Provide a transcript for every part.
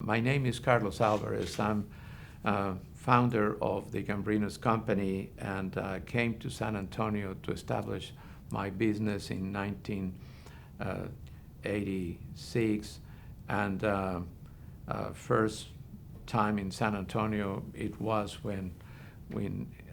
My name is Carlos Alvarez. I'm founder of the Gambrinos Company and came to San Antonio to establish my business in 1986. And first time in San Antonio, it was when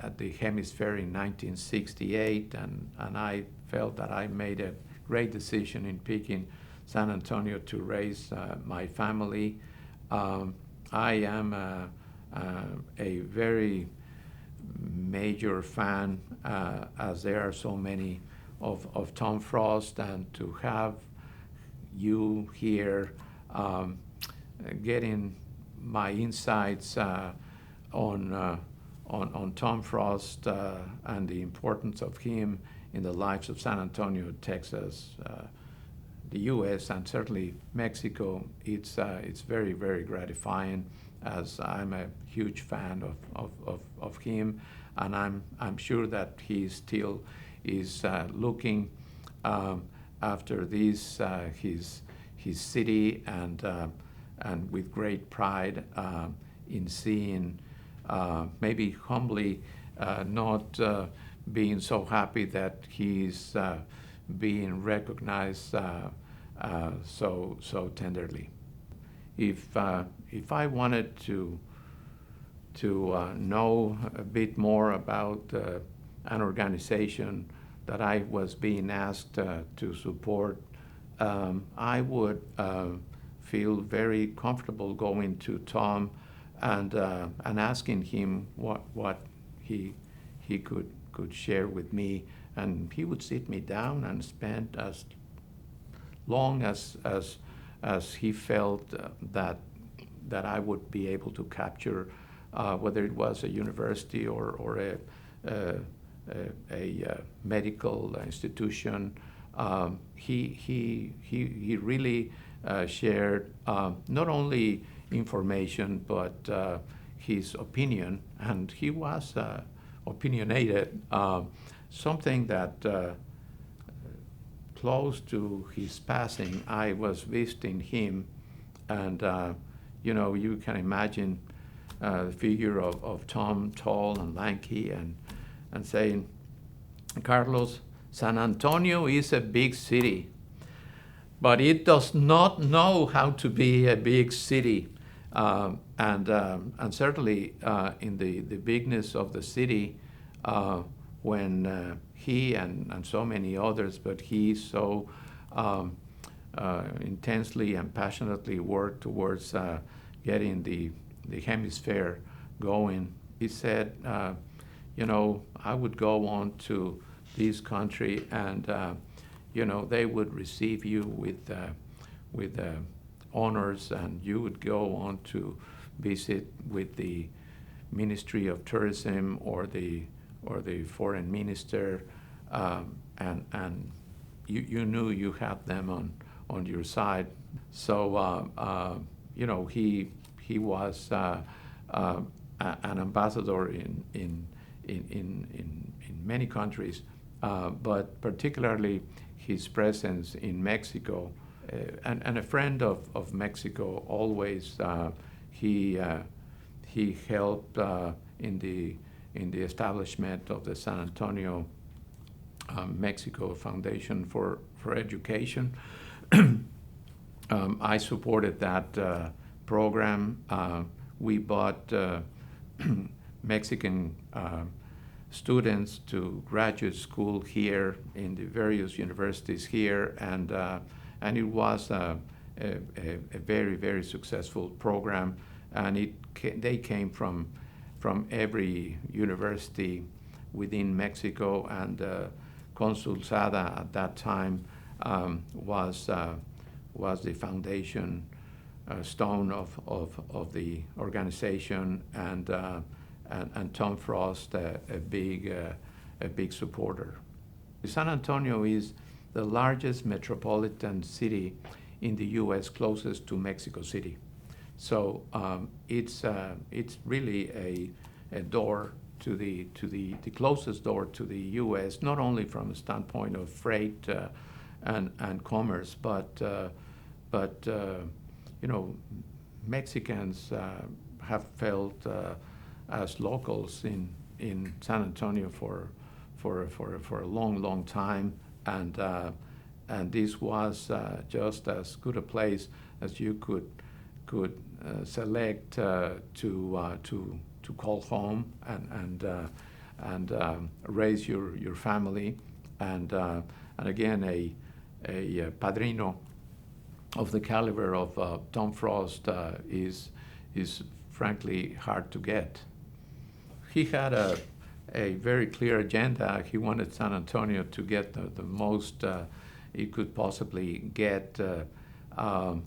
at the Hemisphere in 1968, and I felt that I made a great decision in picking San Antonio to raise my family. I am a very major fan, as there are so many, of Tom Frost, and to have you here getting my insights on Tom Frost and the importance of him in the lives of San Antonio, Texas, the U.S., and certainly Mexico. It's very, very gratifying, as I'm a huge fan of him, and I'm sure that he still is looking after this his city, and with great pride in seeing, maybe humbly, not being so happy that he's being recognized so tenderly. If I wanted to know a bit more about an organization that I was being asked to support, I would feel very comfortable going to Tom and asking him what he could share with me, and he would sit me down and spend as long as he felt that I would be able to capture, whether it was a university or a medical institution. He really shared not only information but his opinion, and he was opinionated, something that close to his passing, I was visiting him, and you can imagine the figure of Tom, tall and lanky, and saying, "Carlos, San Antonio is a big city, but it does not know how to be a big city." And certainly in the bigness of the city, when he and so many others, but he so intensely and passionately worked towards getting the hemisphere going, he said, I would go on to this country, and they would receive you with honors, and you would go on to visit with the Ministry of Tourism or the foreign minister, and you knew you had them on your side. So he was an ambassador in many countries, but particularly his presence in Mexico, and a friend of Mexico always. He helped in the establishment of the San Antonio, Mexico Foundation for Education. I supported that program. We brought Mexican students to graduate school here in the various universities here, and it was a very, very successful program, and they came from every university within Mexico, and Consul Sada at that time was the foundation stone of the organization, and Tom Frost a big supporter. San Antonio is the largest metropolitan city in the U.S. closest to Mexico City. So it's really a door to the closest door to the U.S., not only from a standpoint of freight and commerce, but Mexicans have felt as locals in San Antonio for a long time, and this was just as good a place as you could select to call home and raise your family, and again a padrino of the caliber of Tom Frost is frankly hard to get. He had a very clear agenda. He wanted San Antonio to get the most it could possibly get, and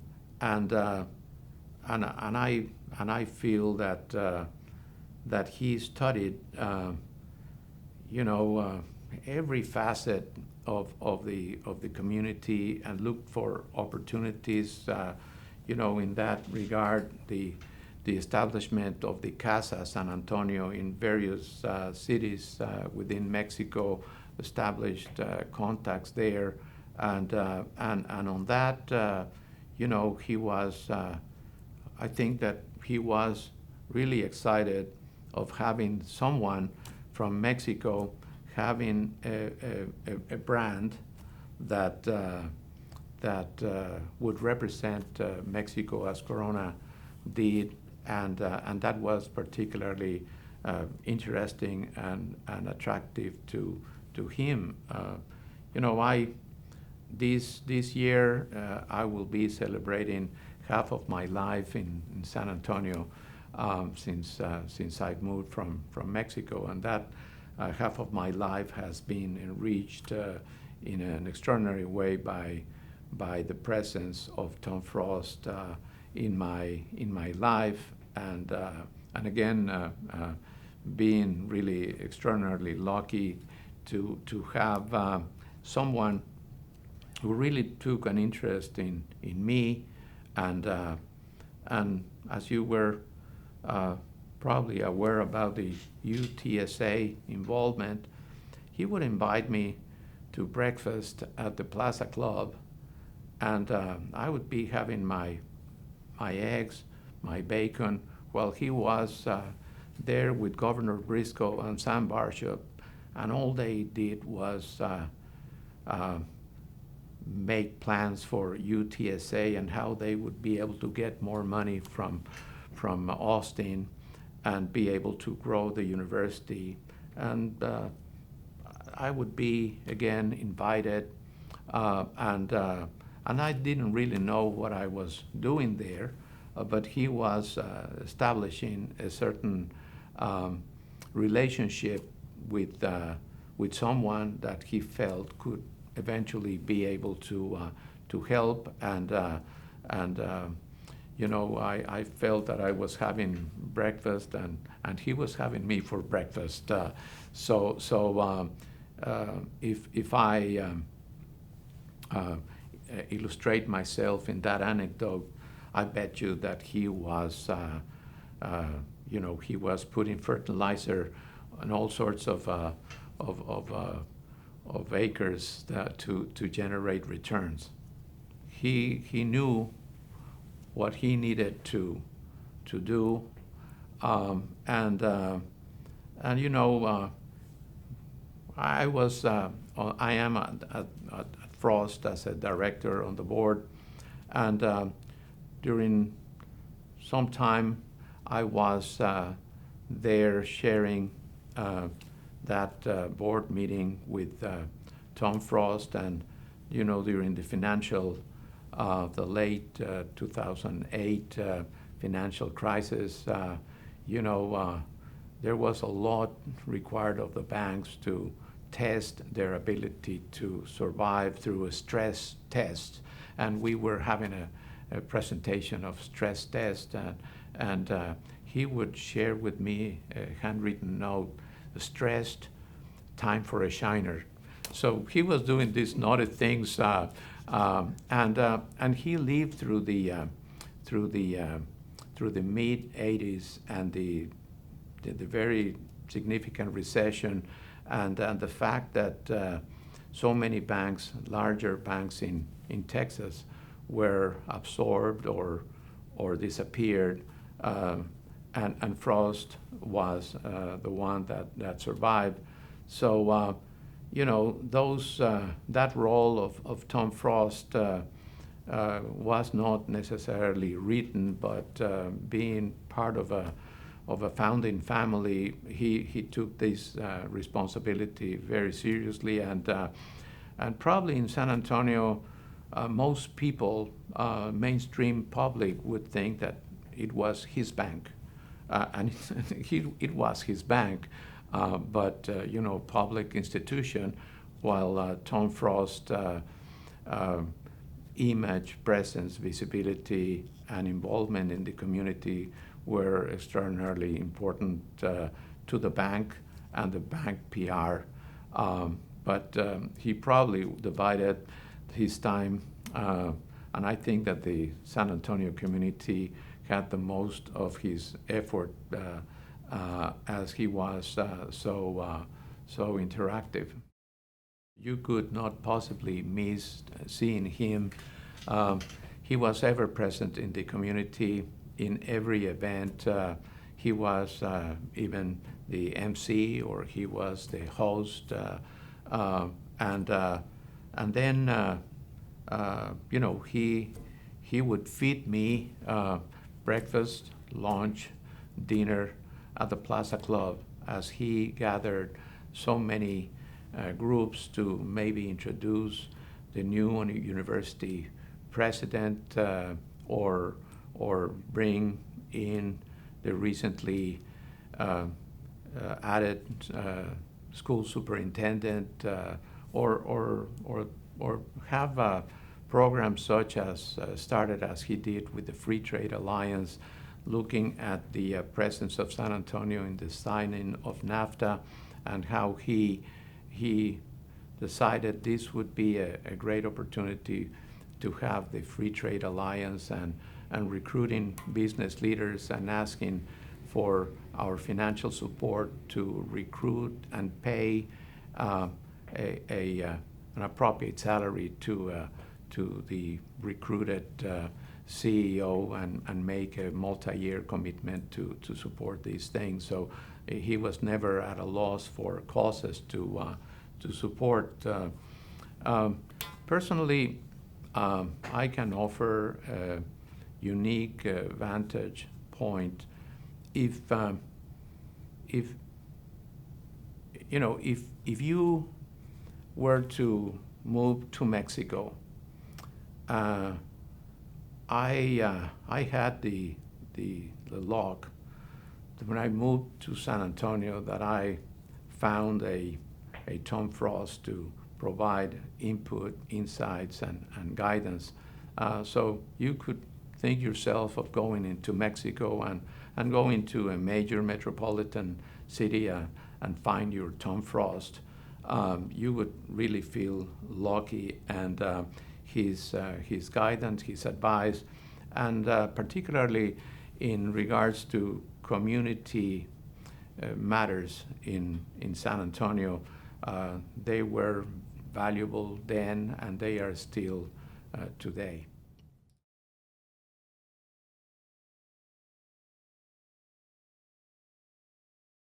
I feel that he studied, every facet of the community and looked for opportunities, in that regard. The establishment of the Casa San Antonio in various cities within Mexico established contacts there, and on that, he was. I think that he was really excited of having someone from Mexico having a brand that would represent Mexico as Corona did, and that was particularly interesting and attractive to him. This year I will be celebrating half of my life in San Antonio since I've moved from Mexico, and that half of my life has been enriched in an extraordinary way by the presence of Tom Frost in my life, and again being really extraordinarily lucky to have someone who really took an interest in me, and as you were probably aware about the UTSA involvement, he would invite me to breakfast at the Plaza Club, and I would be having my eggs, my bacon, while he was there with Governor Briscoe and Sam Barshop, and all they did was make plans for UTSA and how they would be able to get more money from Austin and be able to grow the university. And I would be again invited, and I didn't really know what I was doing there, but he was establishing a certain relationship with someone that he felt could eventually be able to help, and I felt that I was having breakfast and he was having me for breakfast. So if I illustrate myself in that anecdote, I bet you that he was, he was putting fertilizer on all sorts of acres to generate returns. He knew what he needed to do, and I am at Frost as a director on the board, and during some time I was there sharing that board meeting with Tom Frost, and during the financial, the late 2008 financial crisis, there was a lot required of the banks to test their ability to survive through a stress test, and we were having a presentation of stress test, and he would share with me a handwritten note: stressed, time for a shiner. So he was doing these naughty things, and he lived through the mid '80s and the very significant recession, and the fact that so many banks, larger banks in Texas, were absorbed or or disappeared, and Frost was the one that survived. So, that role of Tom Frost was not necessarily written, but being part of a founding family, he took this responsibility very seriously, and probably in San Antonio, most people, mainstream public, would think that it was his bank, and it was his bank, but public institution, while Tom Frost image, presence, visibility, and involvement in the community were extraordinarily important to the bank and the bank PR. But he probably divided his time, and I think that the San Antonio community had the most of his effort as he was so interactive. You could not possibly miss seeing him. He was ever present in the community in every event. He was even the MC, or he was the host, and then he would feed me breakfast, lunch, dinner at the Plaza Club, as he gathered so many groups to maybe introduce the new university president, or bring in the recently added school superintendent, or have programs such as started as he did with the Free Trade Alliance, looking at the presence of San Antonio in the signing of NAFTA, and how he decided this would be a great opportunity to have the Free Trade Alliance, and recruiting business leaders and asking for our financial support to recruit and pay an appropriate salary to the recruited CEO, and make a multi-year commitment to support these things. So he was never at a loss for causes to support. Personally, I can offer a unique vantage point if you were to move to Mexico. I had the luck that when I moved to San Antonio, that I found a Tom Frost to provide input, insights, and guidance. So you could think yourself of going into Mexico and go into a major metropolitan city and find your Tom Frost. You would really feel lucky, and his guidance, his advice, and particularly in regards to community matters in San Antonio, they were valuable then, and they are still today.